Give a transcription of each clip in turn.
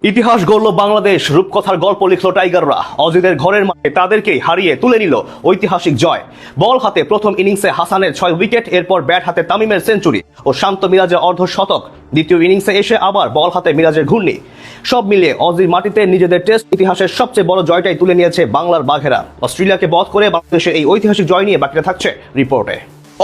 ইতিহাস গড়ল বাংলাদেশ, রূপকথার গল্প লিখল টাইগাররা। অজিদের ঘরের মাঠে তাদেরকেই হারিয়ে তুলে নিল ঐতিহাসিক জয়। বল হাতে প্রথম ইনিংসে হাসানের 6 উইকেট, এরপর ব্যাট হাতে তামিমের সেঞ্চুরি ও শান্ত মিরাজের অর্ধশতক। দ্বিতীয় ইনিংসে এসে আবার বল হাতে মিরাজের ঘূর্ণি। সব মিলিয়ে অজির মাটিতে নিজেদের টেস্ট ইতিহাসের সবচেয়ে বড় জয়টাই তুলে নিয়েছে বাংলার বাঘেরা। অস্ট্রেলিয়াকে বধ করে বাংলাদেশের এই ঐতিহাসিক জয় নিয়ে বাকিটা থাকছে রিপোর্টে।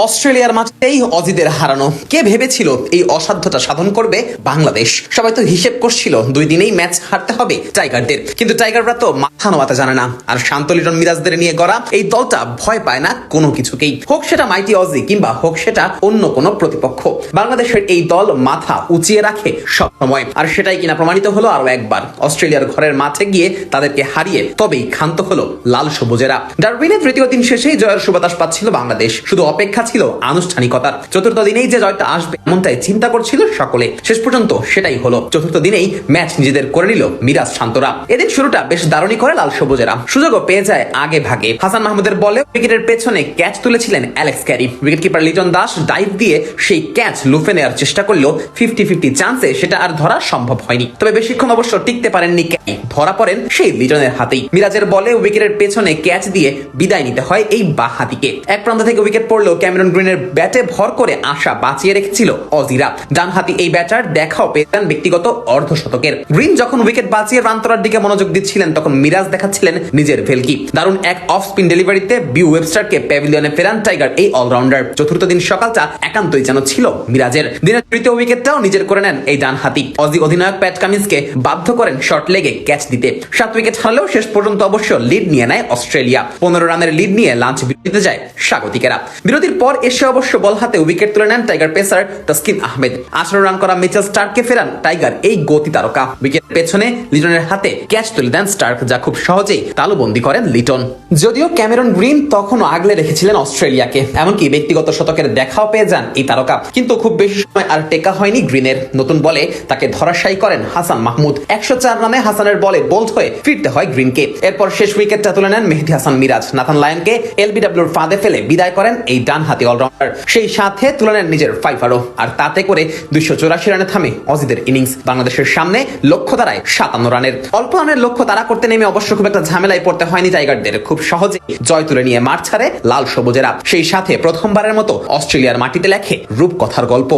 অস্ট্রেলিয়ার মাঠেই অজিদের হারানো। কে ভেবেছিল এই অসাধ্যটা সাধন করবে বাংলাদেশ? সবাই তো হিসেব করছিল 2 দিনেই ম্যাচ হারতে হবে টাইগারদের, কিন্তু টাইগাররা তো মাথা নোয়াতে জানে না। আর শান্ত লিটন মিরাজদের নিয়ে গড়া এই দলটা ভয় পায় না কোনো কিছুকেই, হোক সেটা মাইটি অজি কিংবা হোক সেটা অন্য কোনো প্রতিপক্ষ। বাংলাদেশের এই দল মাথা উঁচিয়ে রাখে সব সময়, আর সেটাই কিনা প্রমাণিত হলো আরো একবার। অস্ট্রেলিয়ার ঘরের মাঠে গিয়ে তাদেরকে হারিয়ে তবেই ক্ষান্ত হলো লাল সবুজেরা। ডারউইনের তৃতীয় দিন শেষেই জয়ের সুবাতাস পাচ্ছিল বাংলাদেশ, শুধু অপেক্ষা ছিল আনুষ্ঠানিকতার। চতুর্থ দিনেই যে জয়টা আসবে এমনটাই চিন্তা করছিল সকলে। শেষ পর্যন্ত সেটাই হলো। চতুর্থ দিনেই ম্যাচ নিজেদের করে নিল মিরাজ শান্তরা। এদিন শুরুটা বেশ দারুণই করে লাল সবুজেরা। সুযোগও পেয়ে যায় আগে ভাগে। হাসান মাহমুদের বলে উইকেটের পেছনে ক্যাচ তুলেছিলেন Alex Carey. Wicketkeeper Liton Das dive দিয়ে সেই ক্যাচ লুফে নেওয়ার চেষ্টা করলেও 50-50 চান্সে সেটা আর ধরা সম্ভব হয়নি। তবে বেশিক্ষণ অবশ্য টিকতে পারেননি ক্যারি, ধরা পড়েন সেই লিটনের হাতেই। মিরাজের বলে উইকেটের পেছনে ক্যাচ দিয়ে বিদায় নিতে হয় এই বাঁহাতিকে। এক প্রান্ত থেকে উইকেট পড়লেও ক্যামেরন গ্রিনের ব্যাটে ভর করে আশা বাঁচিয়ে রেখেছিল অজিরা। ডানহাতি এই ব্যাটার দেখাও পেতেন ব্যক্তিগত অর্ধশতকের। গ্রিন যখন উইকেট বাঁচিয়ে রান তোলার দিকে মনোযোগ দিচ্ছিলেন, তখন মিরাজ দেখাচ্ছিলেন নিজের ভেলকি। দারুণ এক অফ স্পিন ডেলিভারিতে বিউ ওয়েবস্টারকে প্যাভিলিয়নে ফেরান টাইগার এই অলরাউন্ডার। চতুর্থ দিন সকালটা একান্তই যেন ছিল মিরাজের। দিনের তৃতীয় উইকেটটাও নিজের করে নেন এই ডানহাতি। অজি অধিনায়ক প্যাট কামিন্সকে বাধ্য করেন শর্ট লেগে ক্যাচ দিতে। 7 উইকেট হারলেও শেষ পর্যন্ত অবশ্য লিড নিয়ে নেয় অস্ট্রেলিয়া। 15 রানের লিড নিয়ে লাঞ্চ বিরতিতে যায় স্বাগতিকেরা। বিরতির পর এসে অবশ্য বল হাতে উইকেট তুলে নেন tiger pacer Taskin Ahmed. 18 run করা মিচেল স্টার্ককে ফেরান টাইগার এই গতি তারকা। উইকেট পেছনে লিটনের হাতে ক্যাচ তুলে দেন স্টার্ক, যা খুব সহজেই তালুবন্দী করেন লিটন। যদিও ক্যামেরন গ্রিন তখনও আগলে রেখেছিলেন অস্ট্রেলিয়াকে, এমনকি ব্যক্তিগত শতকের দেখাও পেয়ে যান এই তারকা, কিন্তু খুব বেশি সময় আর টেকা হয়নি গ্রিনের। নতুন বলে তাকে ধরাশায়ী করেন হাসান মাহমুদ। 104 রানে হাসানের বলে বোল্ড হয়ে ফিরতে হয় গ্রিনকে। এরপর শেষ উইকেটটা তুলে নেন মেহেদী হাসান মিরাজ। নাথান লায়নকে এলবিডব্লিউর ফাঁদে ফেলে বিদায় করেন এই ডানহাতি অলরাউন্ডার। সেই সাথে তুলে নেন নিজের 5 আর তাতে করে 284 রানে থামে অজিদের ইনিংস। বাংলাদেশের সামনে লক্ষ্য দাঁড়ায় 57 রানের। অল্প রানের লক্ষ্য তারা করতে নেমে অবশ্য খুব একটা ঝামেলায় পড়তে হয়নি টাইগারদের। খুব সহজে জয় তুলে নিয়ে মাঠ ছাড়ে লাল সবুজেরা। সেই সাথে প্রথমবারের মতো অস্ট্রেলিয়ার মাটিতে লেখে রূপকথার গল্প।